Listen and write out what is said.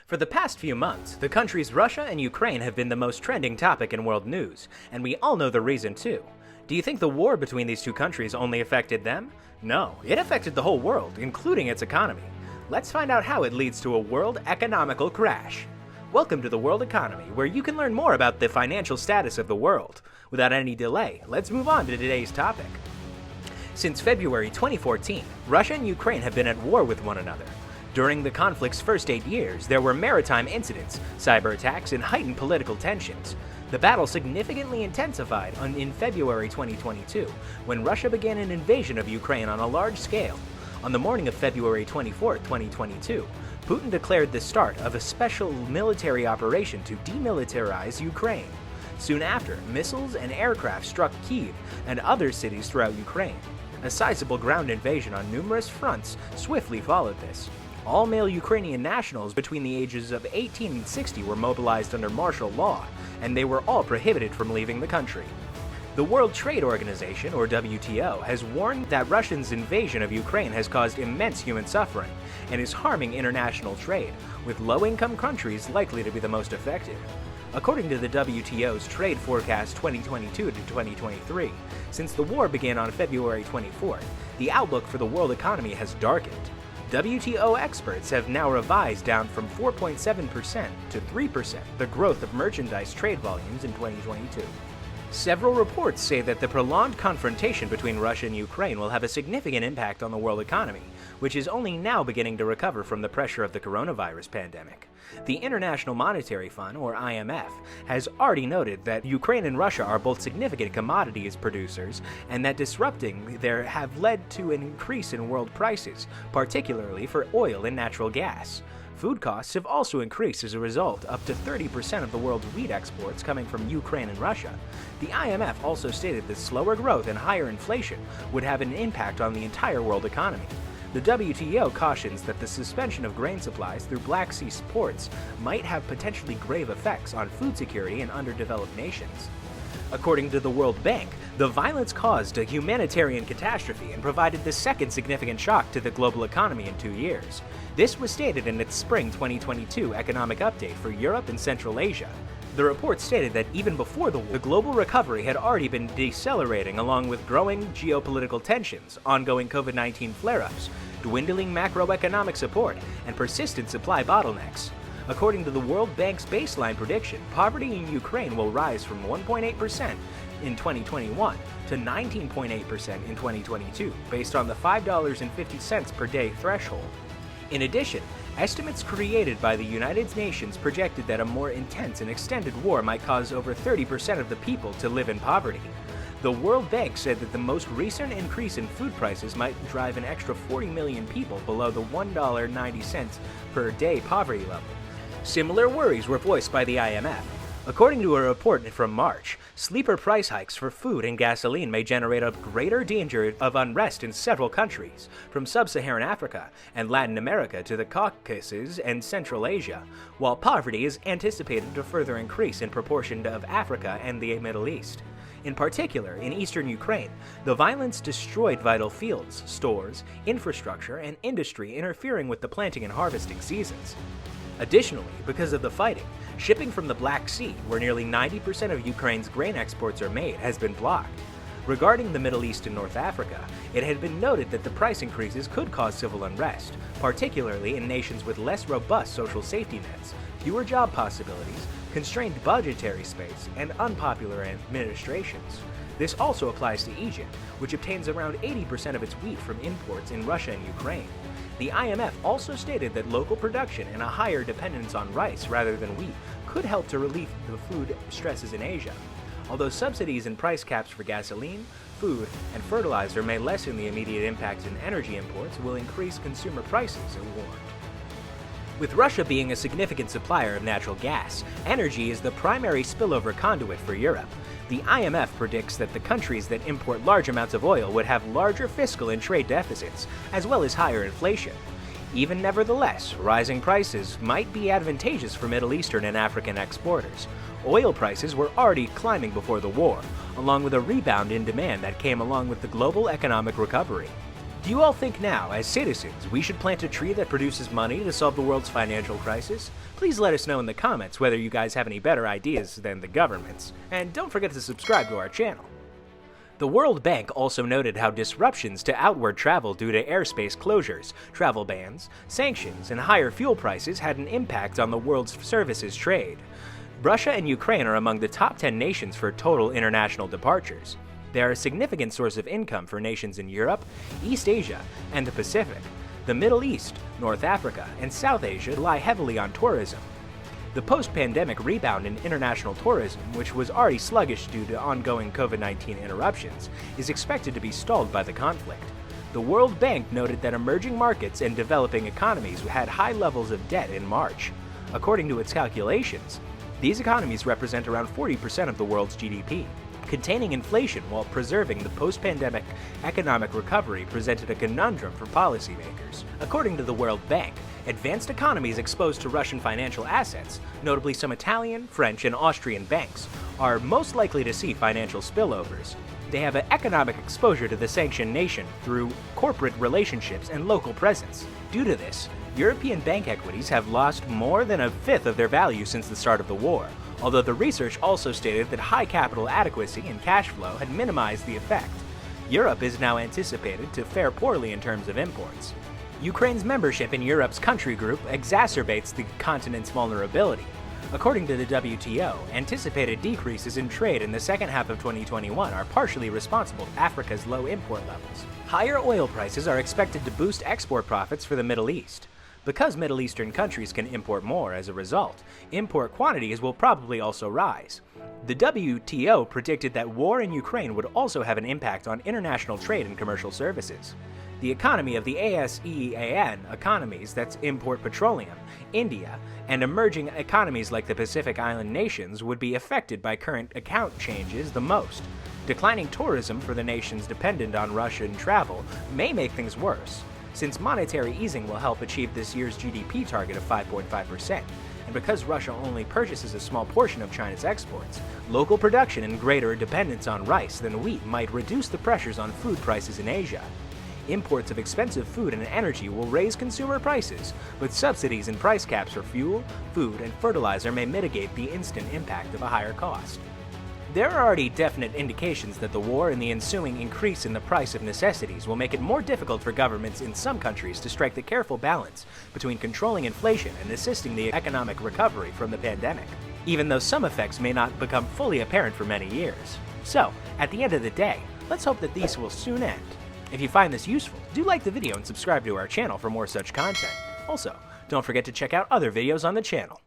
For the past few months, the countries Russia and Ukraine have been the most trending topic in world news, and we all know the reason too. Do you think the war between these two countries only affected them? No, it affected the whole world, including its economy. Let's find out how it leads to a world economical crash. Welcome to the World Economy, where you can learn more about the financial status of the world. Without any delay, let's move on to today's topic. Since February 2014, Russia and Ukraine have been at war with one another. During the conflict's first 8 years, there were maritime incidents, cyber attacks, and heightened political tensions. The battle significantly intensified in February 2022, when Russia began an invasion of Ukraine on a large scale. On the morning of February 24, 2022, Putin declared the start of a special military operation to demilitarize Ukraine. Soon after, missiles and aircraft struck Kyiv and other cities throughout Ukraine. A sizable ground invasion on numerous fronts swiftly followed this. All male Ukrainian nationals between the ages of 18 and 60 were mobilized under martial law, and they were all prohibited from leaving the country. The World Trade Organization, or WTO, has warned that Russia's invasion of Ukraine has caused immense human suffering and is harming international trade, with low-income countries likely to be the most affected. According to the WTO's Trade Forecast 2022 to 2023, since the war began on February 24th, the outlook for the world economy has darkened. WTO experts have now revised down from 4.7% to 3% the growth of merchandise trade volumes in 2022. Several reports say that the prolonged confrontation between Russia and Ukraine will have a significant impact on the world economy, which is only now beginning to recover from the pressure of the coronavirus pandemic. The International Monetary Fund, or IMF, has already noted that Ukraine and Russia are both significant commodities producers and that disrupting there have led to an increase in world prices, particularly for oil and natural gas. Food costs have also increased as a result, up to 30% of the world's wheat exports coming from Ukraine and Russia. The IMF also stated that slower growth and higher inflation would have an impact on the entire world economy. The WTO cautions that the suspension of grain supplies through Black Sea ports might have potentially grave effects on food security in underdeveloped nations. According to the World Bank, the violence caused a humanitarian catastrophe and provided the second significant shock to the global economy in 2 years. This was stated in its spring 2022 economic update for Europe and Central Asia. The report stated that even before the war, the global recovery had already been decelerating along with growing geopolitical tensions, ongoing COVID-19 flare-ups, dwindling macroeconomic support, and persistent supply bottlenecks. According to the World Bank's baseline prediction, poverty in Ukraine will rise from 1.8% in 2021 to 19.8% in 2022, based on the $5.50 per day threshold. In addition, estimates created by the United Nations projected that a more intense and extended war might cause over 30% of the people to live in poverty. The World Bank said that the most recent increase in food prices might drive an extra 40 million people below the $1.90 per day poverty level. Similar worries were voiced by the IMF. According to a report from March, sleeper price hikes for food and gasoline may generate a greater danger of unrest in several countries, from sub-Saharan Africa and Latin America to the Caucasus and Central Asia, while poverty is anticipated to further increase in proportion of Africa and the Middle East. In particular, in eastern Ukraine, the violence destroyed vital fields, stores, infrastructure, and industry, interfering with the planting and harvesting seasons. Additionally, because of the fighting, shipping from the Black Sea, where nearly 90% of Ukraine's grain exports are made, has been blocked. Regarding the Middle East and North Africa, it had been noted that the price increases could cause civil unrest, particularly in nations with less robust social safety nets, fewer job possibilities, constrained budgetary space, and unpopular administrations. This also applies to Egypt, which obtains around 80% of its wheat from imports in Russia and Ukraine. The IMF also stated that local production and a higher dependence on rice rather than wheat could help to relieve the food stresses in Asia. Although subsidies and price caps for gasoline, food, and fertilizer may lessen the immediate impact in energy imports, will increase consumer prices, it warned. With Russia being a significant supplier of natural gas, energy is the primary spillover conduit for Europe. The IMF predicts that the countries that import large amounts of oil would have larger fiscal and trade deficits, as well as higher inflation. Even nevertheless, rising prices might be advantageous for Middle Eastern and African exporters. Oil prices were already climbing before the war, along with a rebound in demand that came along with the global economic recovery. Do you all think now, as citizens, we should plant a tree that produces money to solve the world's financial crisis? Please let us know in the comments whether you guys have any better ideas than the government's, and don't forget to subscribe to our channel. The World Bank also noted how disruptions to outward travel due to airspace closures, travel bans, sanctions, and higher fuel prices had an impact on the world's services trade. Russia and Ukraine are among the top 10 nations for total international departures. They are a significant source of income for nations in Europe, East Asia, and the Pacific. The Middle East, North Africa, and South Asia rely heavily on tourism. The post-pandemic rebound in international tourism, which was already sluggish due to ongoing COVID-19 interruptions, is expected to be stalled by the conflict. The World Bank noted that emerging markets and developing economies had high levels of debt in March. According to its calculations, these economies represent around 40% of the world's GDP. Containing inflation while preserving the post-pandemic economic recovery presented a conundrum for policymakers. According to the World Bank, advanced economies exposed to Russian financial assets, notably some Italian, French, and Austrian banks, are most likely to see financial spillovers. They have an economic exposure to the sanctioned nation through corporate relationships and local presence. Due to this, European bank equities have lost more than a fifth of their value since the start of the war, although the research also stated that high capital adequacy and cash flow had minimized the effect. Europe is now anticipated to fare poorly in terms of imports. Ukraine's membership in Europe's country group exacerbates the continent's vulnerability. According to the WTO, anticipated decreases in trade in the second half of 2021 are partially responsible for Africa's low import levels. Higher oil prices are expected to boost export profits for the Middle East. Because Middle Eastern countries can import more as a result, import quantities will probably also rise. The WTO predicted that war in Ukraine would also have an impact on international trade and commercial services. The economy of the ASEAN economies that import petroleum, India, and emerging economies like the Pacific Island nations would be affected by current account changes the most. Declining tourism for the nations dependent on Russian travel may make things worse, since monetary easing will help achieve this year's GDP target of 5.5%, and because Russia only purchases a small portion of China's exports, local production and greater dependence on rice than wheat might reduce the pressures on food prices in Asia. Imports of expensive food and energy will raise consumer prices, but subsidies and price caps for fuel, food, and fertilizer may mitigate the instant impact of a higher cost. There are already definite indications that the war and the ensuing increase in the price of necessities will make it more difficult for governments in some countries to strike the careful balance between controlling inflation and assisting the economic recovery from the pandemic, even though some effects may not become fully apparent for many years. So, at the end of the day, let's hope that these will soon end. If you find this useful, do like the video and subscribe to our channel for more such content. Also, don't forget to check out other videos on the channel.